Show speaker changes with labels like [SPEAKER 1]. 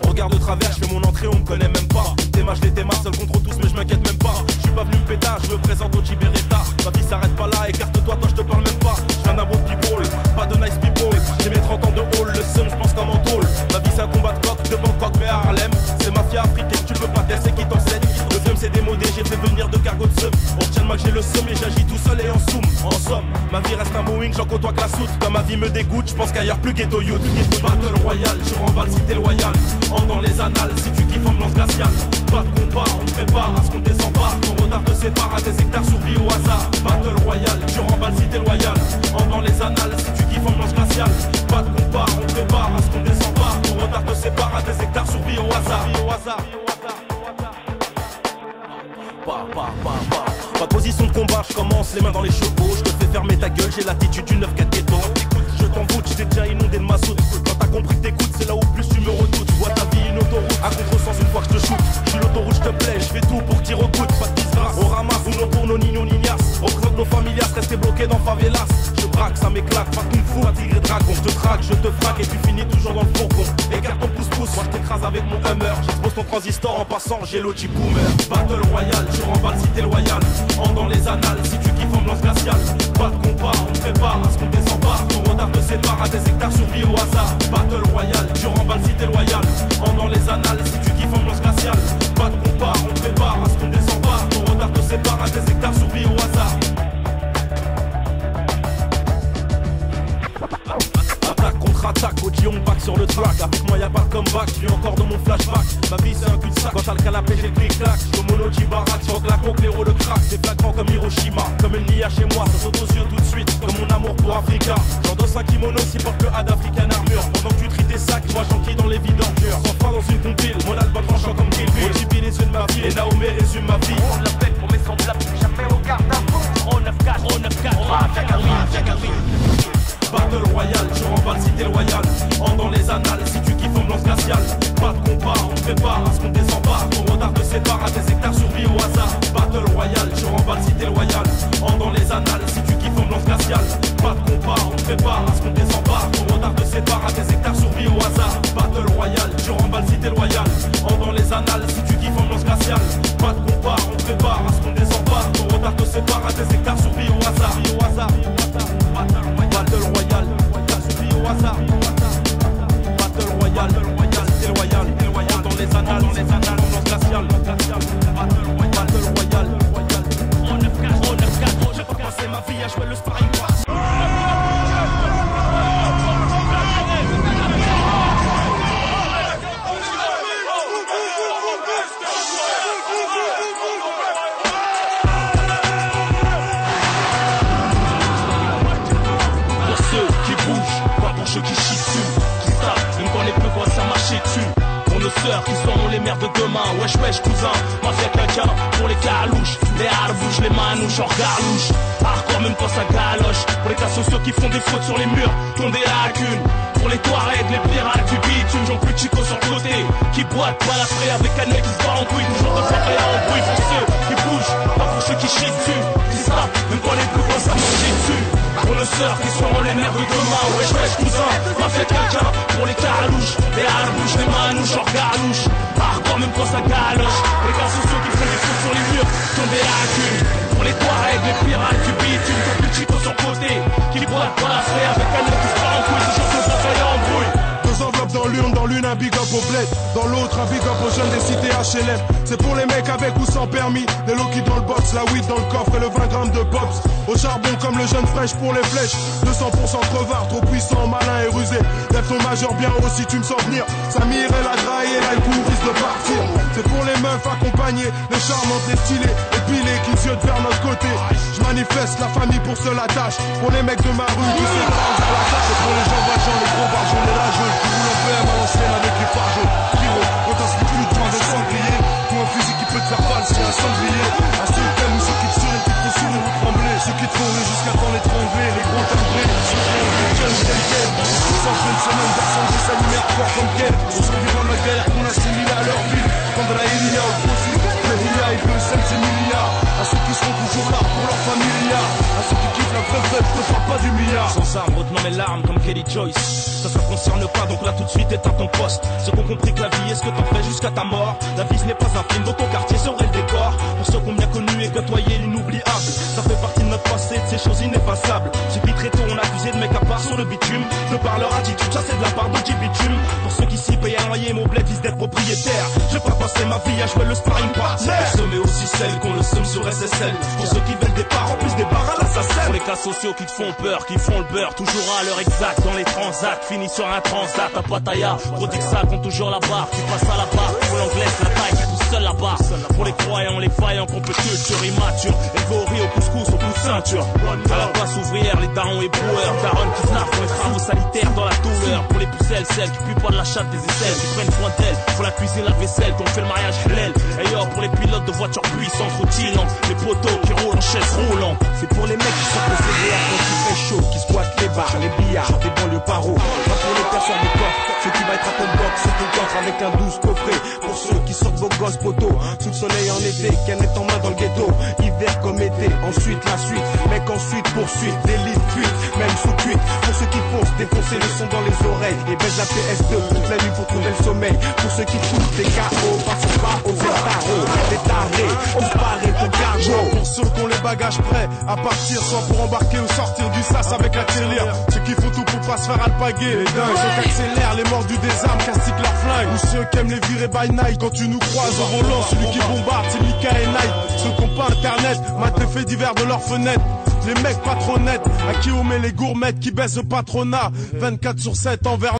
[SPEAKER 1] On regarde de travers, je fais mon entrée, on me connaît même pas. Théma, je les théma, seul contre tous, mais je m'inquiète même pas. Je suis pas venu me pétard, je me présente au Tiberetta. Ma vie s'arrête pas là, écarte-toi, toi je te parle même pas. Je viens d'un beau people, pas de nice people. J'ai mes 30 ans de hall, le seum, je pense comme en tôle. Ma vie c'est un combat de coq, de Bangkok mais à Harlem. C'est mafia africaine, tu peux pas tester qui t'enseigne. Le film c'est démodé, j'ai fait venir de cargo de seum. On retient moi que j'ai le seum et j'agis tout seul et en soum. En somme, ma vie reste un Boeing, j'en côtoie que la soute. Quand ma vie me dégoûte, je pense qu'ailleurs plus ghetto youth. Battle Royale, je remballe si t'es loyal. En dans les annales, si tu kiffes ambiance glaciale. Pas de combat, on te prépare à ce qu'on descend pas. Ton retard te sépare à des hectares survie au hasard. Battle Royale, je remballe si t'es loyal. En dans les annales, si tu kiffes ambiance glaciale. Pas de combat, on te prépare à ce qu'on descend pas. Ton retard te sépare à des hectares survie au hasard. Pas de position de combat, je commence les mains dans les chevaux. Je te fais fermer ta gueule, j'ai l'attitude du 9-4 ghetto. Je t'en voûte, j'étais déjà inondé de ma soute. Quand t'as compris que t'écoutes, c'est là où plus tu me redoutes. Je vois ta vie une autoroute, à contre-sens une fois que je te shoot. Je suis l'autoroute, je te plais, je fais tout pour que t'y recoutes. Pas de disgrâce, on ramasse ou non pour nos nino nignas. On présente nos familias, rester bloqués dans favelas. Je braque, ça m'éclate, pas kung fu, à tigre et dragon. Je te traque, je te frappe et tu finis toujours dans le fourgon. Écarte ton pouce-pouce, moi je t'écrase avec mon Hummer. J'expose ton transistor en passant, j'ai l'OG Boomer. Battle Royale, je remballe si t'es loyal. En dans les annales, si tu kiffes ambiance glaciale. Pas de combat, on te prépare à ce qu'on descend pas. Ton retard te sépare à des hectares survie au hasard. Battle Royale, je remballe si t'es loyal. En dans les annales, si tu kiffes ambiance glaciale. Pas de combat, on te prépare à ce qu'on descend pas. Ton retard te sépare à des hectares survie au hasard. Attaque contre attaque, OG on back sur le track. Avec moi y'a pas de comeback, je vis encore dans mon flashback. Ma vie c'est un cul-de-sac, quand t'as le canapé j'ai le clic-clac. Je suis mono G-Barack, je rock la coque, l'héros le crack. C'est flagrant comme Hiroshima, comme une nia chez moi. Ça saute aux yeux tout de suite, comme mon amour pour Africa. J'endosse un kimono si porte le had African Armure. Pendant que tu tries tes sacs, moi j'enquille dans les vidanges. Sans fin dans une compile, mon album tranchant comme Kill Bill. OGB les yeux de ma vie, et Naomé résume ma vie.
[SPEAKER 2] On l'appelle pour mes semblables, jamais au garde à fond. 394, on va faire
[SPEAKER 1] Battle Royale, je remballe si t'es loyal. En dans les annales, si tu kiffes ambiance glaciale. Pas de combat, on te prépare à ce qu'on descend pas. Ton retard te sépare à des hectares survie au hasard. Battle Royale, je remballe si t'es loyal. En dans les annales, si tu kiffes ambiance glaciale. Pas de combat, on te prépare à ce qu'on descend pas. Ton retard te sépare à des hectares survie au hasard. Battle Royale, je remballe si t'es loyal. En dans les annales, si tu kiffes ambiance glaciale. Pas de combat, on te prépare à ce qu'on descend pas. Ton retard te sépare à des hectares survie au hasard. Battle Royale, t'as suivi au hasard. Battle Royale, t'es loyal, dans les annales, ambiance glaciale. Battle Royale, on 9-4, j'ai pas passé ma vie à jouer le sparring pass.
[SPEAKER 3] Ceux qui chient dessus, qui savent, même quand les peu quoi ça marcher dessus. Pour nos sœurs qui seront les mères de demain. Wesh wesh cousin, mafia quelqu'un. Pour les calouches, les harbouches, les manouches en garlouche. Hardcore même quand ça galoche. Pour les cas sociaux qui font des fautes sur les murs, qui ont des lacunes. Pour les Touaregs, les pirates du bitume, j'en plus Chico sur le côté. Qui boite, balafré avec un nez qui se bat en couille. Toujours de forêt en bruit pour ceux qui bougent, pas pour ceux qui chient dessus. Qui savent, même quand les peu quoi ça marcher dessus. Pour nos sœurs qui seront les mères de demain. Wesh wesh cousin, m'a fait quelqu'un. Pour les carouches, les harbouches, les manouches en garlouche. Hardcore même quand ça galoche. Pour les gars sociaux qui font des fautes sur les murs, qui ont des lacunes. Pour les Touaregs, les pirates du bitume, qui ont plus Chico sur le côté. Qui boitent pas la frais avec un nez qui se bat en couille. Toujours de forêt en bruit.
[SPEAKER 4] Deux enveloppes dans l'une un big up au bled. Dans l'autre un big up aux jeunes des cités HLM. C'est pour les mecs avec ou sans permis. Des low qui dans le box, la weed dans le coffre et le 20 grammes de pops. Au charbon comme le jeune fraîche pour les flèches. 200% crevard, trop puissant, malin et rusé. Lève ton majeur bien haut si tu me sens venir. Samir et la graille et là le coup risque de partir. C'est pour les meufs accompagnées, les charmantes, les stylées, épilées qui ziotent vers notre côté. Je manifeste la famille pour seule la tâche. Pour les mecs de ma rue qui se rendent à la tâche. Et pour les gens valjean, les gros barjots, les rageux qui roulent en PM à l'ancienne avec les fargeaux. Kiro, on t'inscrit plus de train de sanglier. Pour un fusil qui peut te faire valser un sanglier. À ceux qui t'aiment ou ceux qui te sourient, qui te font sourire ou trembler. Ceux qui te font rire jusqu'à temps l'étrangler. Les gros timbrés, ceux qui ont des jeunes tel quel. Sans une semaine d'assemblée s'allumer à fort comme quel. On survivra de la galère qu'on assimile à leur vie. Prendre la Ilia au profit. Le Hiya, il peut 5 milliards. À ceux qui seront toujours là pour leur familia, à ceux qui kiffent la vraie fête, je te parle pas du milliard.
[SPEAKER 3] Sans armes, retenant mes larmes comme Kelly Joyce. Ça concerne pas, donc là tout de suite éteins ton poste. Ceux qui ont compris que la vie est ce que t'en fais jusqu'à ta mort. La vie ce n'est pas un film, dans ton quartier serait le décor. Pour ceux qui ont bien connu et côtoyé l'inoubliable, ça fait partie de notre passé, de ces choses ineffaçables. Depuis très tôt on a accusé de mecs à part sur le bitume. De par leur attitude, ça c'est de la part de bitume. Pour ceux qui s'y payent à noyer, mon bled disent d'être propriétaire. J'ai pas passé ma vie à jouer le sparring partner. Pour ceux mais aussi celles qu'on le somme sur SSL. Pour ceux qui veulent des parts en plus des barres à l'assassin. Pour les cas sociaux qui te font peur, qui font le beurre, toujours à l'heure exacte dans les transats. Fini sur un transat à Pattaya. Gros ça compte toujours la barre, tu passes à la barre. Pour l'anglaise, la taille, tout seul là-bas. Pour les croyants, les faillants, qu'on peut culture immature. Élevés au riz, au couscous, au coup de ceinture. À la place ouvrière, les darons et broueurs. Darons qui snappent pour les travaux sanitaires dans la douleur. Pour les pucelles, celles qui puent pas de la chatte des aisselles, qui prennent soin d'elles. Pour la cuisine, la vaisselle, qu'on fait le mariage halal. Et yo, pour les pilotes de voitures puissantes, routillantes. Les poteaux qui roulent en chaise roulant.
[SPEAKER 5] C'est pour les mecs qui sont possédés quand il fait chaud, qui squattent les bars, les billards, des banlieues paro. Pas pour les personnes de coffre, ceux qui va être à ton box, sur ton coffre avec un 12 coffret. Pour ceux qui sortent vos gosses poteaux, sous le soleil en été, canette en main dans le ghetto. Hiver comme été, ensuite la suite, mec ensuite poursuite, délit, fuite, même sous cuite. Pour ceux qui foncent, défoncer le son dans les oreilles et baisse la PS2 toute la nuit pour trouver le sommeil. Pour ceux qui foutent des KO, passent pas aux tarots, des tarés, on se paraît pour cargo.
[SPEAKER 4] Pour ceux qui ont les bagages prêts à partir, soit pour embarquer ou sortir du sas avec la tirelire. Ceux qui font tout pour pas se faire alpaguer, les dingues, ceux qui accélèrent, les mordus des armes, castiquent leur flingue. Ou ceux qui aiment les virer by night. Quand tu nous croises au volant, celui qui bombarde, c'est Mika et Night. Ceux qui ont pas internet, matent les faits divers de leurs fenêtres. Les mecs pas trop nets, à qui on met les gourmettes qui baissent le patronat. 24/7 envers